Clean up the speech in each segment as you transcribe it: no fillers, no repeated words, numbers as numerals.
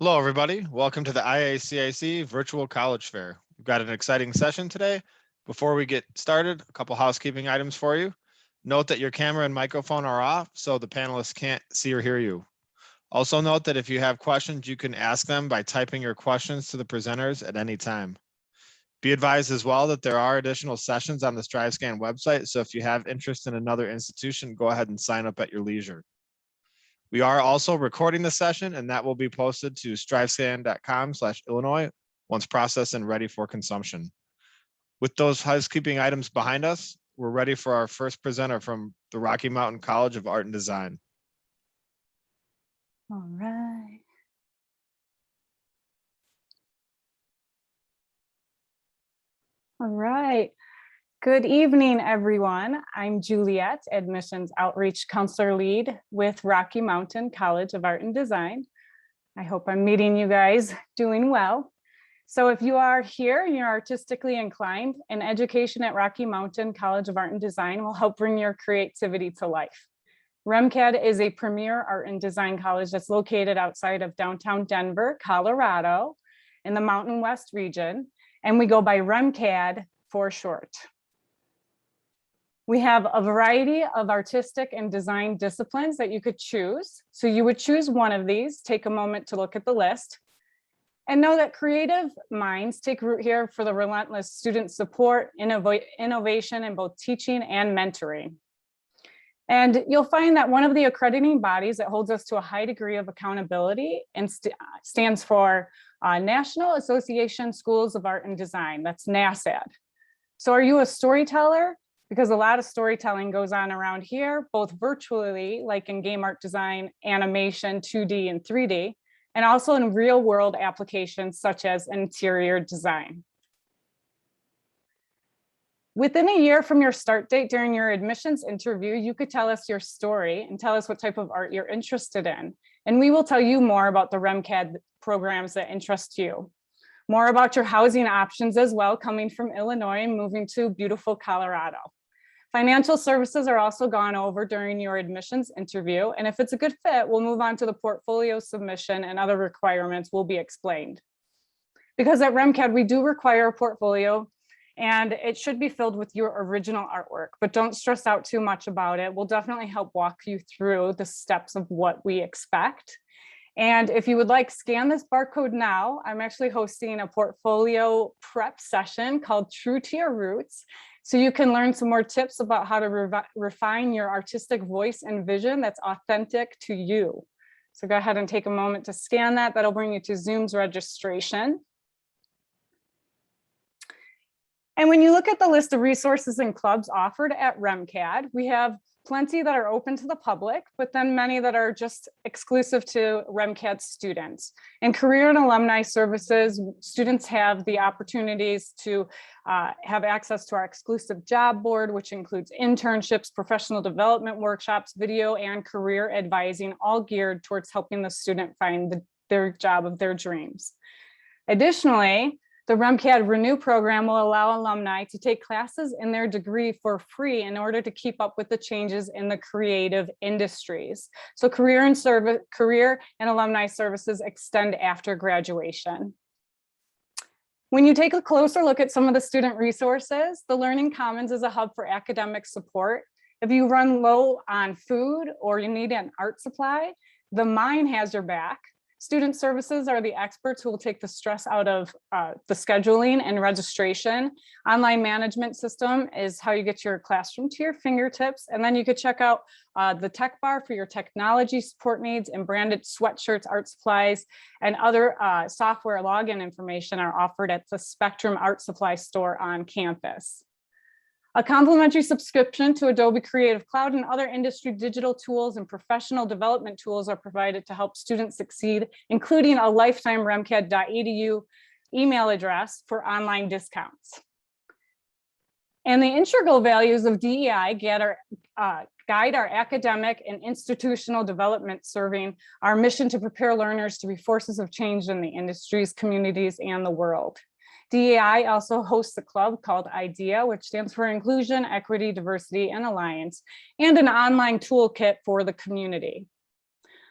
Hello, everybody. Welcome to the IACIC Virtual College Fair. We've got an exciting session today. Before we get started, a couple housekeeping items for you. Note that your camera and microphone are off, so the panelists can't see or hear you. Also note that if you have questions, you can ask them by typing your questions to the presenters at any time. Be advised as well that there are additional sessions on the StriveScan website, so if you have interest in another institution, go ahead and sign up at your leisure. We are also recording the session, and that will be posted to strivescan.com/Illinois once processed and ready for consumption. With those housekeeping items behind us, we're ready for our first presenter from the Rocky Mountain College of Art and Design. All right. All right. Good evening, everyone. I'm Juliet, Admissions Outreach Counselor Lead with Rocky Mountain College of Art and Design. I hope I'm meeting you guys doing well. So if you are here, you're artistically inclined, and education at Rocky Mountain College of Art and Design will help bring your creativity to life. REMCAD is a premier art and design college that's located outside of downtown Denver, Colorado, in the Mountain West region, and we go by REMCAD for short. We have a variety of artistic and design disciplines that you could choose. So you would choose one of these, take a moment to look at the list, and know that creative minds take root here for the relentless student support, innovation in both teaching and mentoring. And you'll find that one of the accrediting bodies that holds us to a high degree of accountability and stands for National Association Schools of Art and Design, that's NASAD. So are you a storyteller? Because a lot of storytelling goes on around here, both virtually, like in game art design, animation, 2D and 3D, and also in real world applications such as interior design. Within a year from your start date during your admissions interview, you could tell us your story and tell us what type of art you're interested in. And we will tell you more about the REMCAD programs that interest you. More about your housing options as well, coming from Illinois and moving to beautiful Colorado. Financial services are also gone over during your admissions interview. And if it's a good fit, we'll move on to the portfolio submission and other requirements will be explained. Because at REMCAD, we do require a portfolio and it should be filled with your original artwork, but don't stress out too much about it. We'll definitely help walk you through the steps of what we expect. And if you would like, scan this barcode now. I'm actually hosting a portfolio prep session called True to Your Roots. So you can learn some more tips about how to refine your artistic voice and vision that's authentic to you. So go ahead and take a moment to scan that. That'll bring you to Zoom's registration. And when you look at the list of resources and clubs offered at REMCAD, we have plenty that are open to the public, but then many that are just exclusive to REMCAD students. In career and alumni services, students have the opportunities to have access to our exclusive job board, which includes internships, professional development workshops, video, and career advising, all geared towards helping the student find their job of their dreams. Additionally, the REMCAD Renew program will allow alumni to take classes in their degree for free in order to keep up with the changes in the creative industries. So career and alumni services extend after graduation. When you take a closer look at some of the student resources, the Learning Commons is a hub for academic support. If you run low on food or you need an art supply, the Mine has your back. Student services are the experts who will take the stress out of the scheduling and registration. Online management system is how you get your classroom to your fingertips. And then you could check out the tech bar for your technology support needs, and branded sweatshirts, art supplies, and other software login information are offered at the Spectrum Art Supply store on campus. A complimentary subscription to Adobe Creative Cloud and other industry digital tools and professional development tools are provided to help students succeed, including a lifetime remcad.edu email address for online discounts. And the integral values of DEI guide our academic and institutional development, serving our mission to prepare learners to be forces of change in the industries, communities, and the world. DEI also hosts a club called IDEA, which stands for Inclusion, Equity, Diversity, and Alliance, and an online toolkit for the community.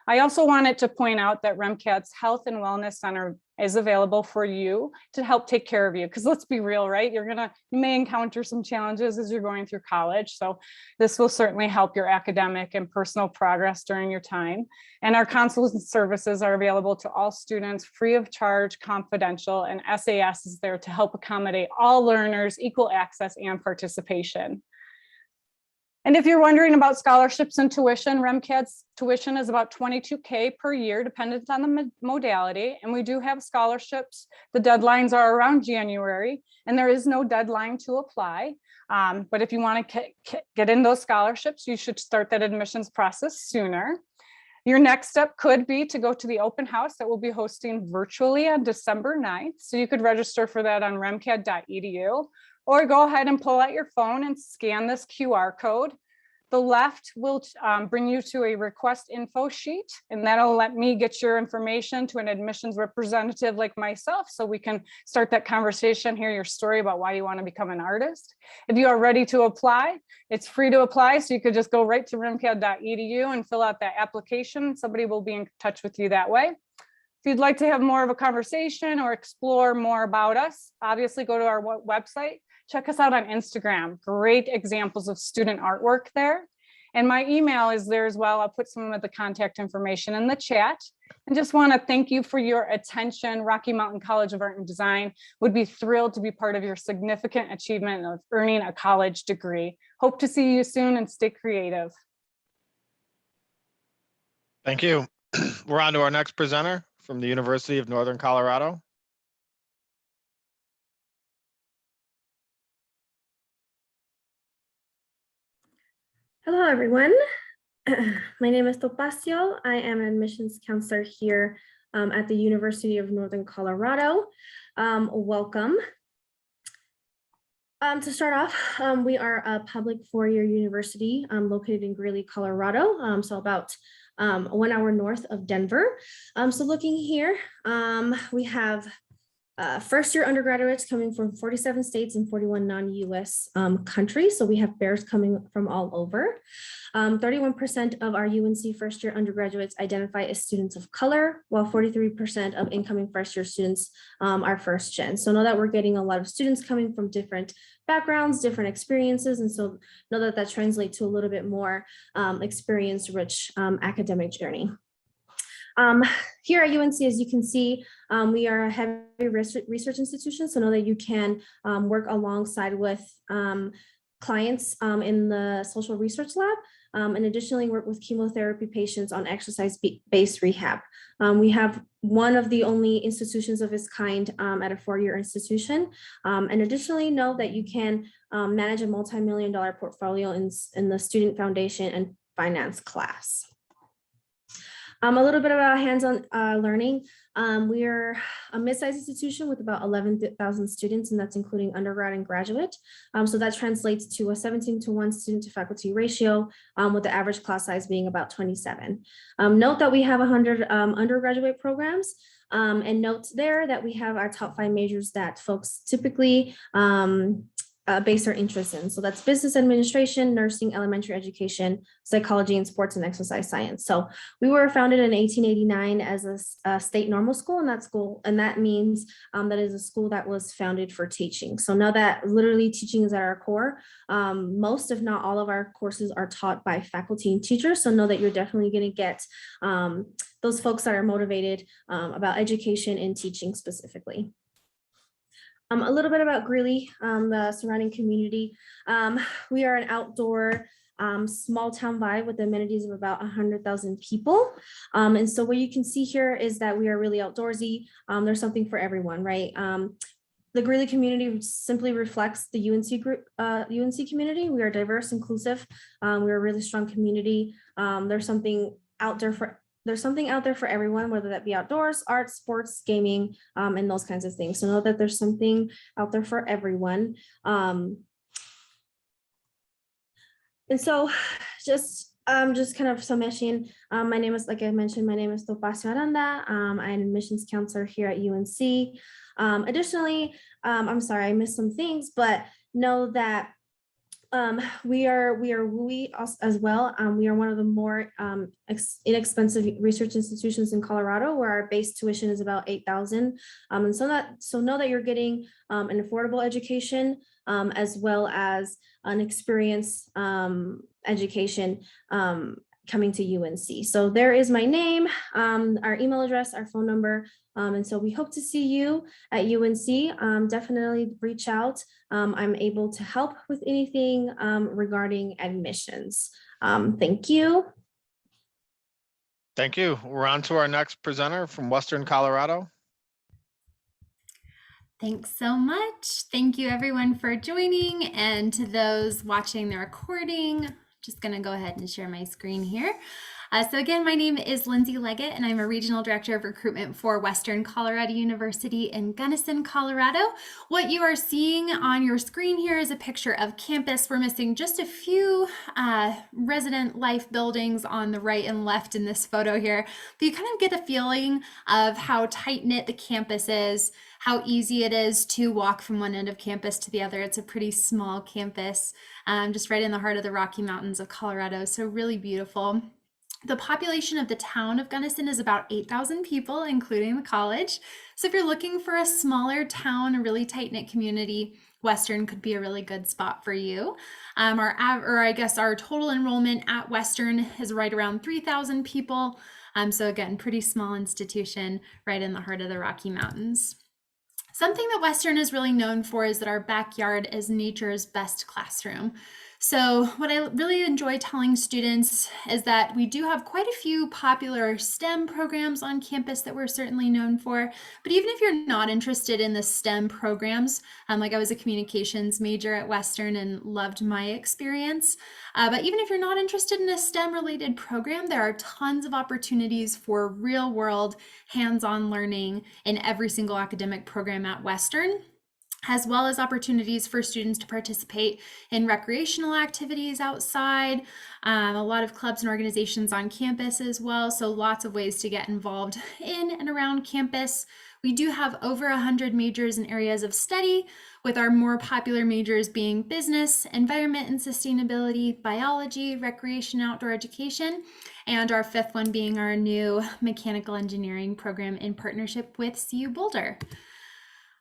I also wanted to point out that REMCAD's Health and Wellness Center is available for you to help take care of you. Because let's be real, right? You may encounter some challenges as you're going through college. So this will certainly help your academic and personal progress during your time. And our consultant services are available to all students free of charge, confidential, and SAS is there to help accommodate all learners, equal access and participation. And if you're wondering about scholarships and tuition, REMCAD's tuition is about $22K per year, dependent on the modality. And we do have scholarships. The deadlines are around January, and there is no deadline to apply. But if you want to get in those scholarships, you should start that admissions process sooner. Your next step could be to go to the open house that we'll be hosting virtually on December 9th. So you could register for that on remcad.edu. Or go ahead and pull out your phone and scan this QR code. The left will bring you to a request info sheet, and that'll let me get your information to an admissions representative like myself so we can start that conversation, hear your story about why you want to become an artist. If you are ready to apply, it's free to apply, so you could just go right to remcad.edu and fill out that application. Somebody will be in touch with you that way. If you'd like to have more of a conversation or explore more about us, obviously go to our website. Check us out on Instagram. Great examples of student artwork there. And my email is there as well. I'll put some of the contact information in the chat. And just want to thank you for your attention. Rocky Mountain College of Art and Design would be thrilled to be part of your significant achievement of earning a college degree. Hope to see you soon and stay creative. Thank you. We're on to our next presenter from the University of Northern Colorado. Hello, everyone. My name is Topacio. I am an admissions counselor here at the University of Northern Colorado. Welcome. To start off, we are a public four-year university located in Greeley, Colorado, so about 1 hour north of Denver. So looking here, we have first-year undergraduates coming from 47 states and 41 non-US countries. So we have bears coming from all over. 31% of our UNC first-year undergraduates identify as students of color, while 43% of incoming first-year students are first-gen. So know that we're getting a lot of students coming from different backgrounds, different experiences, and so know that that translates to a little bit more experience-rich academic journey. Here at UNC, as you can see, we are a heavy research institution, so know that you can work alongside with clients in the social research lab, and additionally work with chemotherapy patients on exercise-based rehab. We have one of the only institutions of its kind at a four-year institution, and additionally know that you can manage a multi-million-dollar portfolio in the student foundation and finance class. A little bit about hands-on learning. We are a mid-sized institution with about 11,000 students, and that's including undergrad and graduate. So that translates to a 17-to-1 student to faculty ratio, with the average class size being about 27. Note that we have 100 undergraduate programs, and note there that we have our top 5 majors that folks typically base their interests in. So that's business administration, nursing, elementary education, psychology, and sports and exercise science. So we were founded in 1889 as a state normal school, and that means that is a school that was founded for teaching. So now that literally teaching is at our core, most, if not all of our courses are taught by faculty and teachers. So know that you're definitely going to get those folks that are motivated about education and teaching specifically. A little bit about Greeley, the surrounding community. We are an outdoor small town vibe with amenities of about 100,000 people. And so what you can see here is that we are really outdoorsy. There's something for everyone, right? The Greeley community simply reflects the UNC community. We are diverse, inclusive. We're a really strong community. There's something out there for everyone, whether that be outdoors, arts, sports, gaming, and those kinds of things. So know that there's something out there for everyone. And so just kind of summation, my name is, like I mentioned, my name is Topacio Aranda. I'm an admissions counselor here at UNC. Additionally, I'm sorry, I missed some things, but know that We are WUI as well. We are one of the more inexpensive research institutions in Colorado, where our base tuition is about $8,000. And so know that you're getting an affordable education, as well as an experience education coming to UNC. So there is my name, our email address, our phone number. And so we hope to see you at UNC. Definitely reach out. I'm able to help with anything regarding admissions. Thank you. Thank you. We're on to our next presenter from Western Colorado. Thanks so much. Thank you everyone for joining, and to those watching the recording, just gonna go ahead and share my screen here. So again, my name is Lindsay Leggett, and I'm a Regional Director of Recruitment for Western Colorado University in Gunnison, Colorado. What you are seeing on your screen here is a picture of campus. We're missing just a few resident life buildings on the right and left in this photo here, but you kind of get a feeling of how tight-knit the campus is, how easy it is to walk from one end of campus to the other. It's a pretty small campus, just right in the heart of the Rocky Mountains of Colorado, so really beautiful. The population of the town of Gunnison is about 8,000 people, including the college. So if you're looking for a smaller town, a really tight-knit community, Western could be a really good spot for you. Our total enrollment at Western is right around 3,000 people. So again, pretty small institution right in the heart of the Rocky Mountains. Something that Western is really known for is that our backyard is nature's best classroom. So what I really enjoy telling students is that we do have quite a few popular STEM programs on campus that we're certainly known for. But even if you're not interested in the STEM programs, like I was a communications major at Western and loved my experience. But even if you're not interested in a STEM related program, there are tons of opportunities for real world hands-on learning in every single academic program at Western, as well as opportunities for students to participate in recreational activities outside, a lot of clubs and organizations on campus as well. So lots of ways to get involved in and around campus. We do have over 100 majors and areas of study, with our more popular majors being business, environment and sustainability, biology, recreation, outdoor education, and our fifth one being our new mechanical engineering program in partnership with CU Boulder.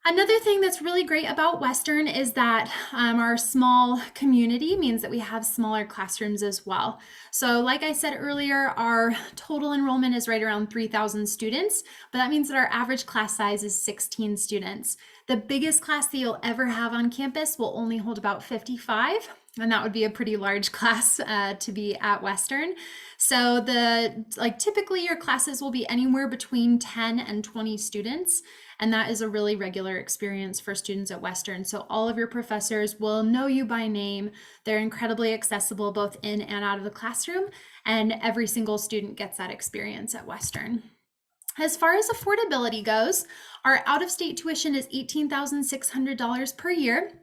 Another thing that's really great about Western is that our small community means that we have smaller classrooms as well. So like I said earlier, our total enrollment is right around 3,000 students, but that means that our average class size is 16 students. The biggest class that you'll ever have on campus will only hold about 55. And that would be a pretty large class to be at Western. So typically your classes will be anywhere between 10 and 20 students. And that is a really regular experience for students at Western. So all of your professors will know you by name. They're incredibly accessible both in and out of the classroom, and every single student gets that experience at Western. As far as affordability goes, our out-of-state tuition is $18,600 per year,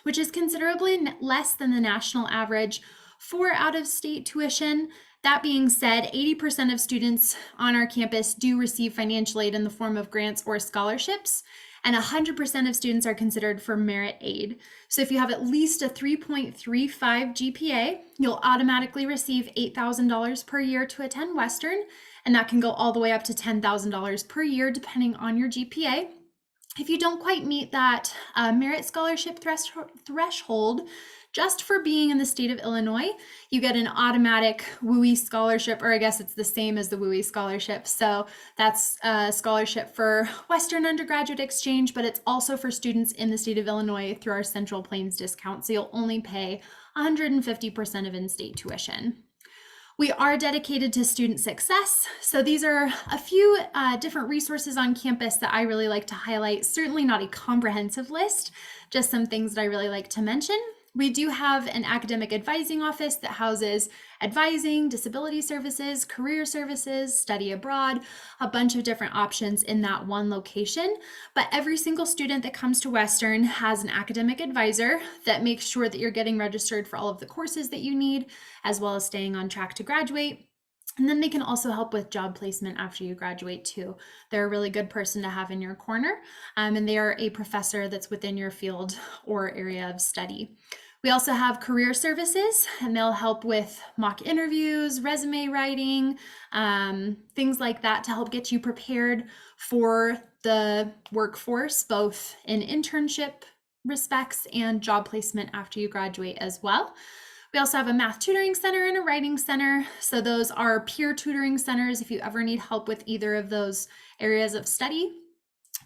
which is considerably less than the national average for out-of-state tuition. That being said, 80% of students on our campus do receive financial aid in the form of grants or scholarships, and 100% of students are considered for merit aid. So if you have at least a 3.35 GPA, you'll automatically receive $8,000 per year to attend Western, and that can go all the way up to $10,000 per year depending on your GPA. If you don't quite meet that merit scholarship threshold, just for being in the state of Illinois, you get an automatic WUI scholarship, or I guess it's the same as the WUI scholarship. So that's a scholarship for Western undergraduate exchange, but it's also for students in the state of Illinois through our Central Plains discount. So you'll only pay 150% of in-state tuition. We are dedicated to student success. So these are a few different resources on campus that I really like to highlight. Certainly not a comprehensive list, just some things that I really like to mention. We do have an academic advising office that houses advising, disability services, career services, study abroad, a bunch of different options in that one location. But every single student that comes to Western has an academic advisor that makes sure that you're getting registered for all of the courses that you need, as well as staying on track to graduate. And then they can also help with job placement after you graduate too. They're a really good person to have in your corner, and they are a professor that's within your field or area of study. We also have career services, and they'll help with mock interviews, resume writing, things like that to help get you prepared for the workforce, both in internship respects and job placement after you graduate as well. We also have a math tutoring center and a writing center. So those are peer tutoring centers if you ever need help with either of those areas of study.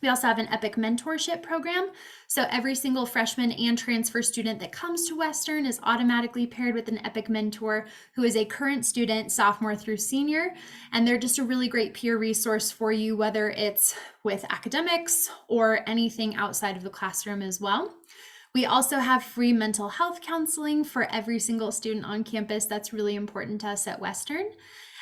We also have an EPIC mentorship program. So every single freshman and transfer student that comes to Western is automatically paired with an EPIC mentor who is a current student, sophomore through senior. And they're just a really great peer resource for you, whether it's with academics or anything outside of the classroom as well. We also have free mental health counseling for every single student on campus. That's really important to us at Western.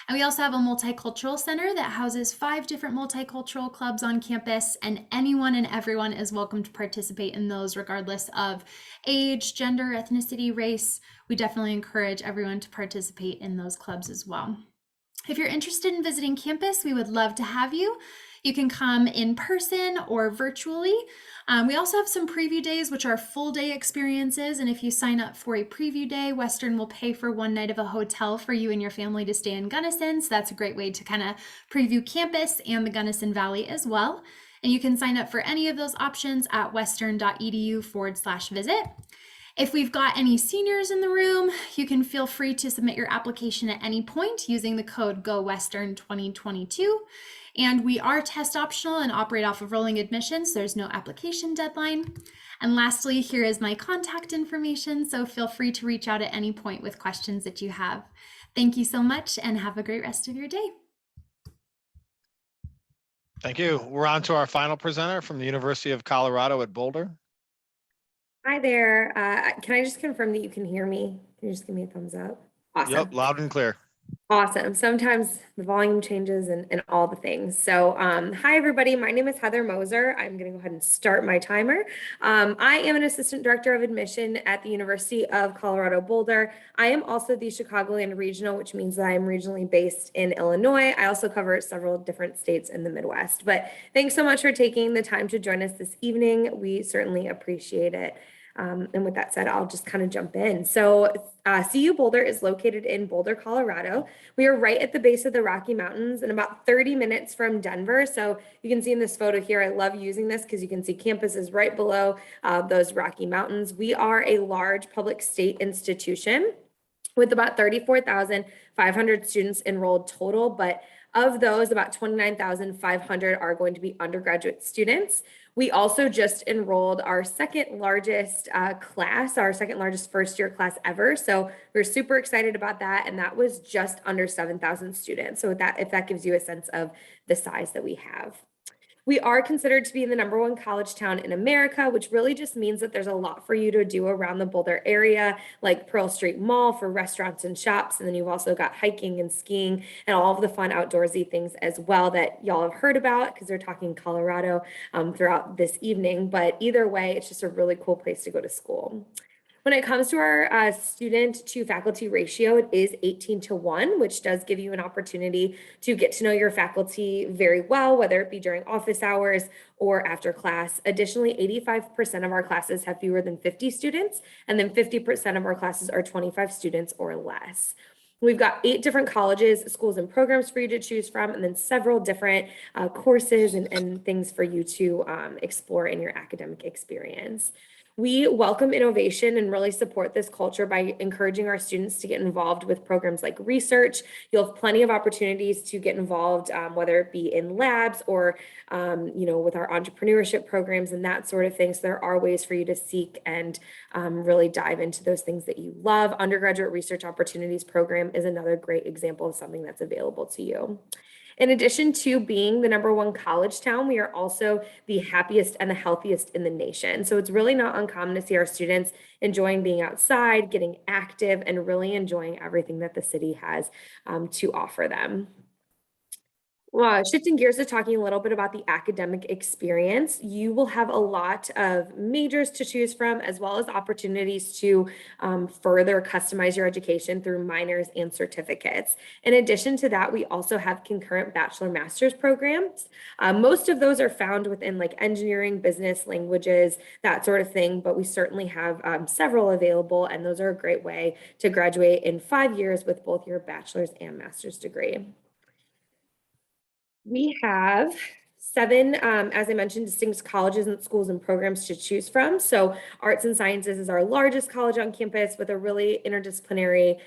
And we also have a multicultural center that houses 5 different multicultural clubs on campus, and anyone and everyone is welcome to participate in those regardless of age, gender, ethnicity, race. We definitely encourage everyone to participate in those clubs as well. If you're interested in visiting campus, we would love to have you. You can come in person or virtually. We also have some preview days, which are full day experiences. And if you sign up for a preview day, Western will pay for 1 night of a hotel for you and your family to stay in Gunnison. So that's a great way to kind of preview campus and the Gunnison Valley as well. And you can sign up for any of those options at western.edu/visit. If we've got any seniors in the room, you can feel free to submit your application at any point using the code GOWESTERN2022. And we are test optional and operate off of rolling admissions. So there's no application deadline. And lastly, here is my contact information. So feel free to reach out at any point with questions that you have. Thank you so much and have a great rest of your day. Thank you. We're on to our final presenter from the University of Colorado at Boulder. Hi there. Can I just confirm that you can hear me? Can you just give me a thumbs up? Awesome. Yep, loud and clear. Awesome. Sometimes the volume changes and all the things. So hi, everybody. My name is Heather Moser. I'm going to go ahead and start my timer. I am an assistant director of admission at the University of Colorado Boulder. I am also the Chicagoland regional, which means that I am regionally based in Illinois. I also cover several different states in the Midwest. But thanks so much for taking the time to join us this evening. We certainly appreciate it. And with that said, I'll just kind of jump in. So CU Boulder is located in Boulder, Colorado. We are right at the base of the Rocky Mountains and about 30 minutes from Denver. So you can see in this photo here, I love using this because you can see campus is right below those Rocky Mountains. We are a large public state institution with about 34,500 students enrolled total, but of those, about 29,500 are going to be undergraduate students. We also just enrolled our second largest class, our second largest first year class ever. So we're super excited about that. And that was just under 7,000 students. So if that gives you a sense of the size that we have. We are considered to be the #1 college town in America, which really just means that there's a lot for you to do around the Boulder area, like Pearl Street Mall for restaurants and shops. And then you've also got hiking and skiing and all of the fun outdoorsy things as well that y'all have heard about because they're talking Colorado throughout this evening. But either way, it's just a really cool place to go to school. When it comes to our student to faculty ratio, it is 18:1, which does give you an opportunity to get to know your faculty very well, whether it be during office hours or after class. Additionally, 85% of our classes have fewer than 50 students, and then 50% of our classes are 25 students or less. We've got 8 different colleges, schools, and programs for you to choose from, and then several different courses and things for you to explore in your academic experience. We welcome innovation and really support this culture by encouraging our students to get involved with programs like research. You'll have plenty of opportunities to get involved, whether it be in labs or, with our entrepreneurship programs and that sort of thing. So there are ways for you to seek and really dive into those things that you love. Undergraduate Research Opportunities Program is another great example of something that's available to you. In addition to being the #1 college town, we are also the happiest and the healthiest in the nation. So it's really not uncommon to see our students enjoying being outside, getting active, and really enjoying everything that the city has to offer them. Well, shifting gears to talking a little bit about the academic experience, you will have a lot of majors to choose from, as well as opportunities to further customize your education through minors and certificates. In addition to that, we also have concurrent bachelor master's programs. Most of those are found within like engineering, business, languages, that sort of thing, but we certainly have several available, and those are a great way to graduate in 5 years with both your bachelor's and master's degree. We have seven, as I mentioned, distinct colleges and schools and programs to choose from. So Arts and Sciences is our largest college on campus with a really interdisciplinary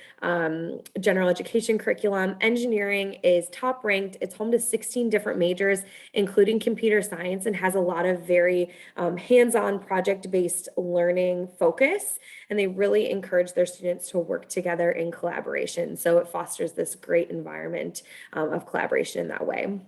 general education curriculum. Engineering is top ranked. It's home to 16 different majors, including computer science, and has a lot of very hands-on project-based learning focus. And they really encourage their students to work together in collaboration. So it fosters this great environment of collaboration in that way.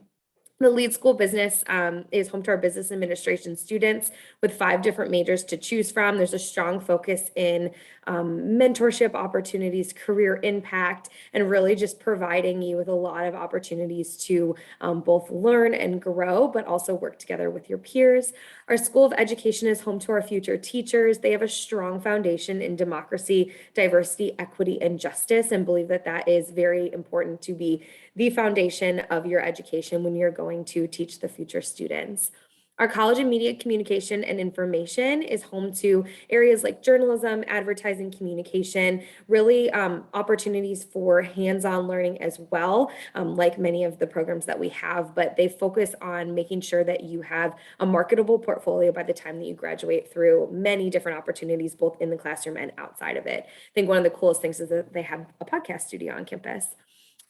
The lead school business is home to our business administration students with 5 different majors to choose from. There's a strong focus in mentorship opportunities, career impact, and really just providing you with a lot of opportunities to both learn and grow, but also work together with your peers. Our School of Education is home to our future teachers. They have a strong foundation in democracy, diversity, equity, and justice, and believe that that is very important to be the foundation of your education when you're going to teach the future students. Our College of Media Communication and Information is home to areas like journalism, advertising, communication, really opportunities for hands-on learning as well, like many of the programs that we have, but they focus on making sure that you have a marketable portfolio by the time that you graduate through many different opportunities, both in the classroom and outside of it. I think one of the coolest things is that they have a podcast studio on campus.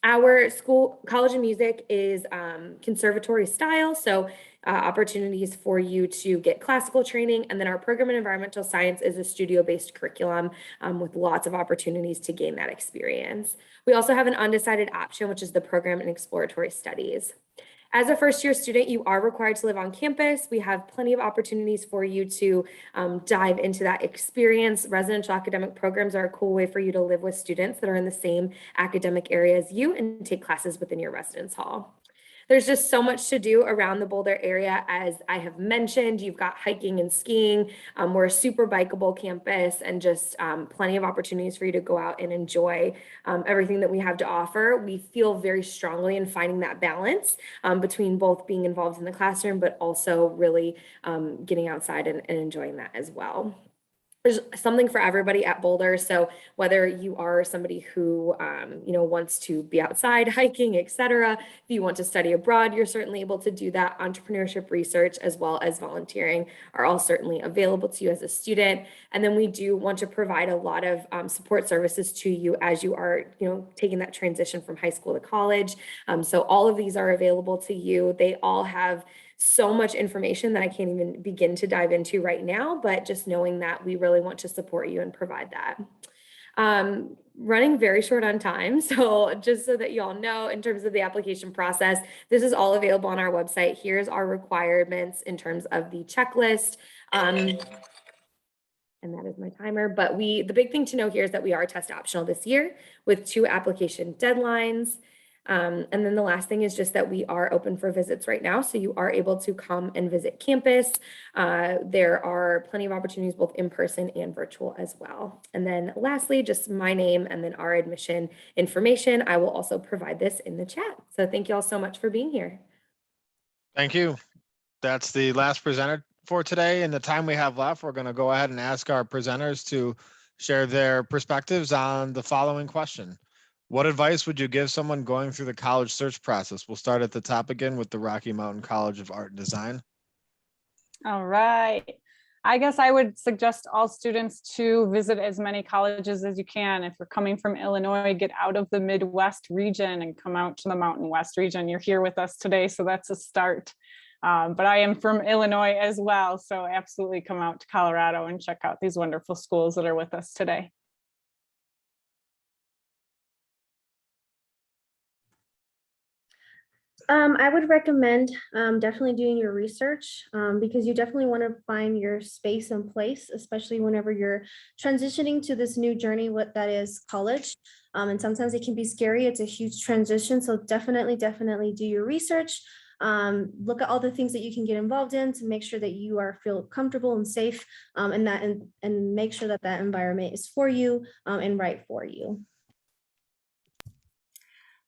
Our school, College of Music, is conservatory style, so opportunities for you to get classical training. And then our program in environmental science is a studio-based curriculum with lots of opportunities to gain that experience. We also have an undecided option, which is the program in exploratory studies. As a first-year student, you are required to live on campus. We have plenty of opportunities for you to dive into that experience. Residential academic programs are a cool way for you to live with students that are in the same academic area as you and take classes within your residence hall. There's just so much to do around the Boulder area. As I have mentioned, you've got hiking and skiing. We're a super bikeable campus, and just plenty of opportunities for you to go out and enjoy everything that we have to offer. We feel very strongly in finding that balance between both being involved in the classroom, but also really getting outside and enjoying that as well. There's something for everybody at Boulder. So whether you are somebody who, wants to be outside hiking, etc., if you want to study abroad, you're certainly able to do that. Entrepreneurship, research, as well as volunteering are all certainly available to you as a student. And then we do want to provide a lot of support services to you as you are, taking that transition from high school to college. So all of these are available to you. They all have so much information that I can't even begin to dive into right now, but just knowing that we really want to support you and provide that. Running very short on time. So just so that you all know, in terms of the application process, this is all available on our website. Here's our requirements in terms of the checklist. And that is my timer. But the big thing to know here is that we are test optional this year with 2 application deadlines. And then the last thing is just that we are open for visits right now. So you are able to come and visit campus. There are plenty of opportunities, both in person and virtual as well. And then lastly, just my name and then our admission information. I will also provide this in the chat. So thank you all so much for being here. Thank you. That's the last presenter for today. In the time we have left, we're going to go ahead and ask our presenters to share their perspectives on the following question. What advice would you give someone going through the college search process? We'll start at the top again with the Rocky Mountain College of Art and Design. All right. I guess I would suggest all students to visit as many colleges as you can. If you're coming from Illinois, get out of the Midwest region and come out to the Mountain West region. You're here with us today, so that's a start. But I am from Illinois as well, so absolutely come out to Colorado and check out these wonderful schools that are with us today. I would recommend definitely doing your research because you definitely want to find your space and place, especially whenever you're transitioning to this new journey, what that is college. And sometimes it can be scary. It's a huge transition. So definitely do your research. Look at all the things that you can get involved in to make sure that you are feel comfortable and safe and make sure that that environment is for you and right for you.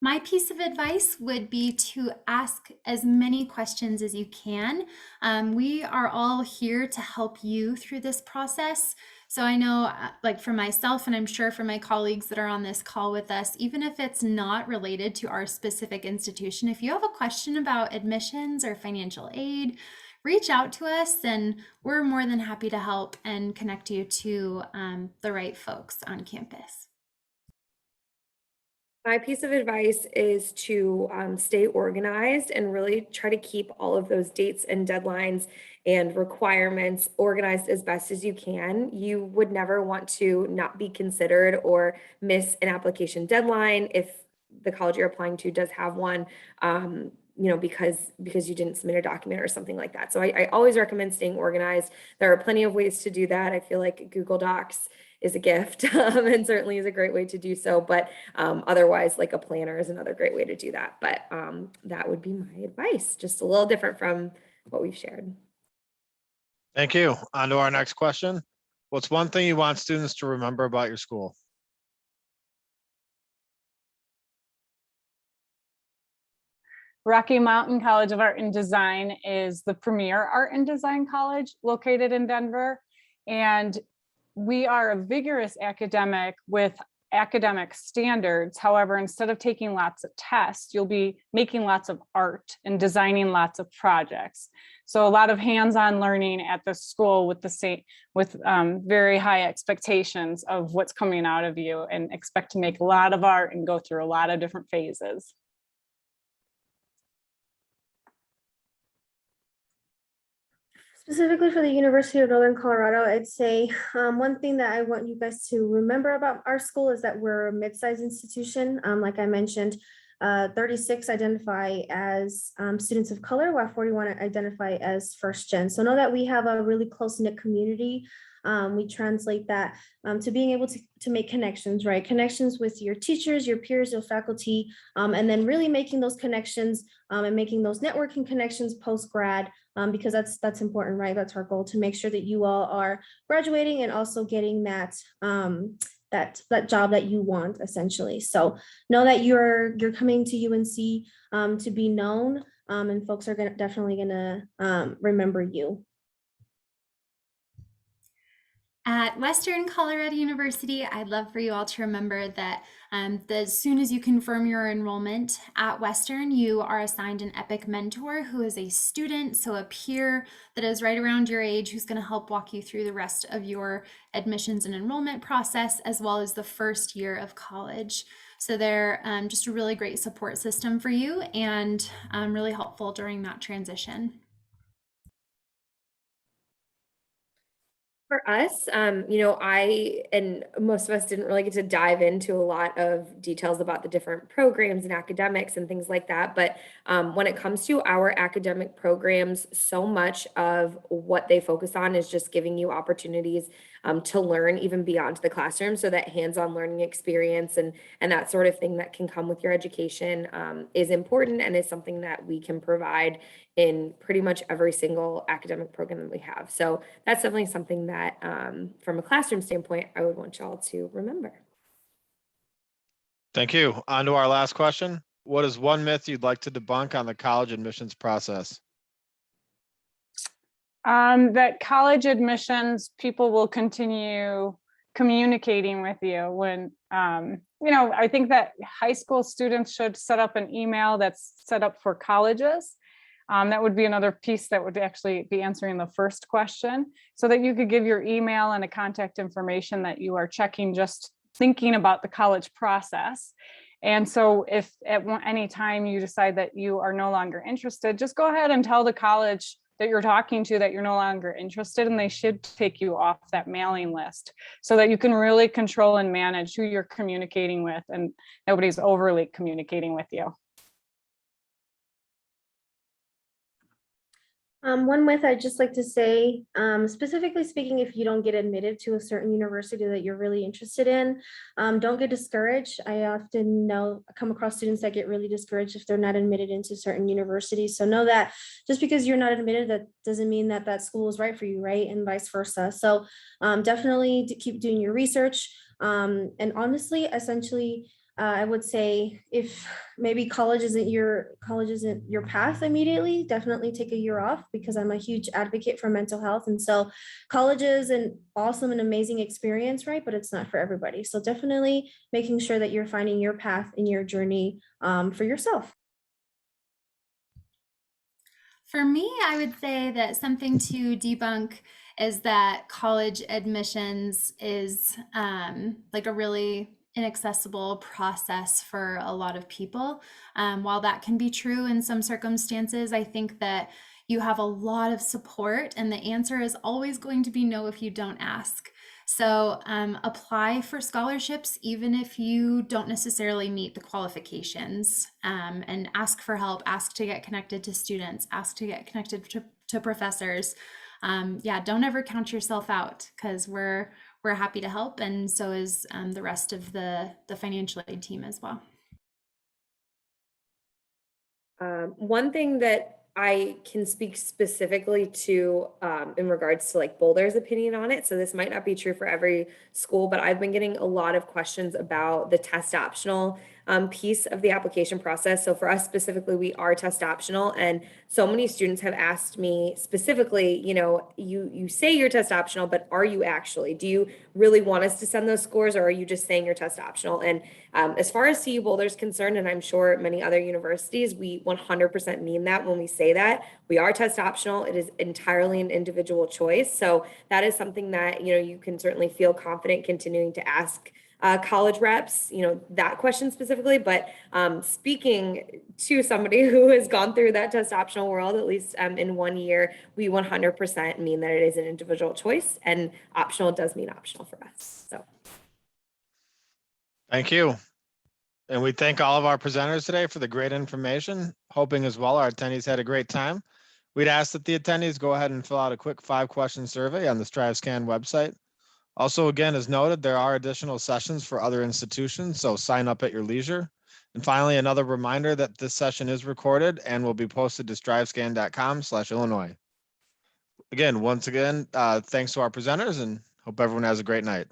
My piece of advice would be to ask as many questions as you can. We are all here to help you through this process. So I know, like for myself, and I'm sure for my colleagues that are on this call with us, even if it's not related to our specific institution, if you have a question about admissions or financial aid, reach out to us and we're more than happy to help and connect you to the right folks on campus. My piece of advice is to stay organized and really try to keep all of those dates and deadlines and requirements organized as best as you can. You would never want to not be considered or miss an application deadline if the college you're applying to does have one, because you didn't submit a document or something like that. So I always recommend staying organized. There are plenty of ways to do that. I feel like Google Docs is a gift and certainly is a great way to do so. But otherwise, like a planner is another great way to do that. But that would be my advice, just a little different from what we've shared. Thank you. On to our next question. What's one thing you want students to remember about your school? Rocky Mountain College of Art and Design is the premier art and design college located in Denver. And we are a vigorous academic with academic standards. However, instead of taking lots of tests, you'll be making lots of art and designing lots of projects. So a lot of hands-on learning at the school with very high expectations of what's coming out of you, and expect to make a lot of art and go through a lot of different phases. Specifically for the University of Northern Colorado, I'd say one thing that I want you guys to remember about our school is that we're a mid-sized institution. Like I mentioned, 36 identify as students of color, while 41 identify as first gen. So know that we have a really close-knit community. We translate that to being able to make connections, right? Connections with your teachers, your peers, your faculty, and then really making those connections and making those networking connections post-grad, because that's important, right? That's our goal, to make sure that you all are graduating and also getting that that job that you want, essentially. So know that you're coming to UNC to be known, and folks are definitely gonna remember you. At Western Colorado University, I'd love for you all to remember that as soon as you confirm your enrollment at Western, you are assigned an EPIC mentor who is a student, so a peer that is right around your age, who's going to help walk you through the rest of your admissions and enrollment process, as well as the first year of college. So they're just a really great support system for you and really helpful during that transition. For us, I and most of us didn't really get to dive into a lot of details about the different programs and academics and things like that. But when it comes to our academic programs, so much of what they focus on is just giving you opportunities to learn even beyond the classroom. So that hands-on learning experience and that sort of thing that can come with your education is important, and is something that we can provide in pretty much every single academic program that we have. So that's definitely something that from a classroom standpoint, I would want y'all to remember. Thank you. On to our last question. What is one myth you'd like to debunk on the college admissions process? That college admissions, people will continue communicating with you when, I think that high school students should set up an email that's set up for colleges. That would be another piece that would actually be answering the first question, so that you could give your email and a contact information that you are checking, just thinking about the college process. And so if at any time you decide that you are no longer interested, just go ahead and tell the college that you're talking to that you're no longer interested, and they should take you off that mailing list, so that you can really control and manage who you're communicating with and nobody's overly communicating with you. One myth I'd just like to say, specifically speaking, if you don't get admitted to a certain university that you're really interested in, don't get discouraged. I often come across students that get really discouraged if they're not admitted into certain universities. So know that just because you're not admitted, that doesn't mean that that school is right for you, right? And vice versa. So definitely to keep doing your research. And honestly, essentially, I would say if maybe college isn't your path immediately, definitely take a year off, because I'm a huge advocate for mental health. And so college is an awesome and amazing experience, right? But it's not for everybody. So definitely making sure that you're finding your path in your journey for yourself. For me, I would say that something to debunk is that college admissions is like a really inaccessible process for a lot of people. While that can be true in some circumstances, I think that you have a lot of support, and the answer is always going to be no if you don't ask. So apply for scholarships, even if you don't necessarily meet the qualifications, and ask for help, ask to get connected to students, ask to get connected to professors. Yeah, don't ever count yourself out, because we're happy to help, and so is the rest of the financial aid team as well. One thing that I can speak specifically to in regards to like Boulder's opinion on it. So this might not be true for every school, but I've been getting a lot of questions about the test optional piece of the application process. So for us specifically, we are test optional, and so many students have asked me specifically, you say you're test optional, but are you actually? Do you really want us to send those scores, or are you just saying you're test optional? And as far as CU Boulder is concerned, and I'm sure many other universities, we 100% mean that when we say that. We are test optional. It is entirely an individual choice. So that is something that, you can certainly feel confident continuing to ask college reps, that question specifically. But speaking to somebody who has gone through that test optional world, at least in 1 year, we 100% mean that it is an individual choice, and optional does mean optional for us. So. Thank you. And we thank all of our presenters today for the great information, hoping as well our attendees had a great time. We'd ask that the attendees go ahead and fill out a quick 5-question survey on the StriveScan website. Also, again, as noted, there are additional sessions for other institutions, so sign up at your leisure. And finally, another reminder that this session is recorded and will be posted to strivescan.com/Illinois. Again, once again, thanks to our presenters, and hope everyone has a great night.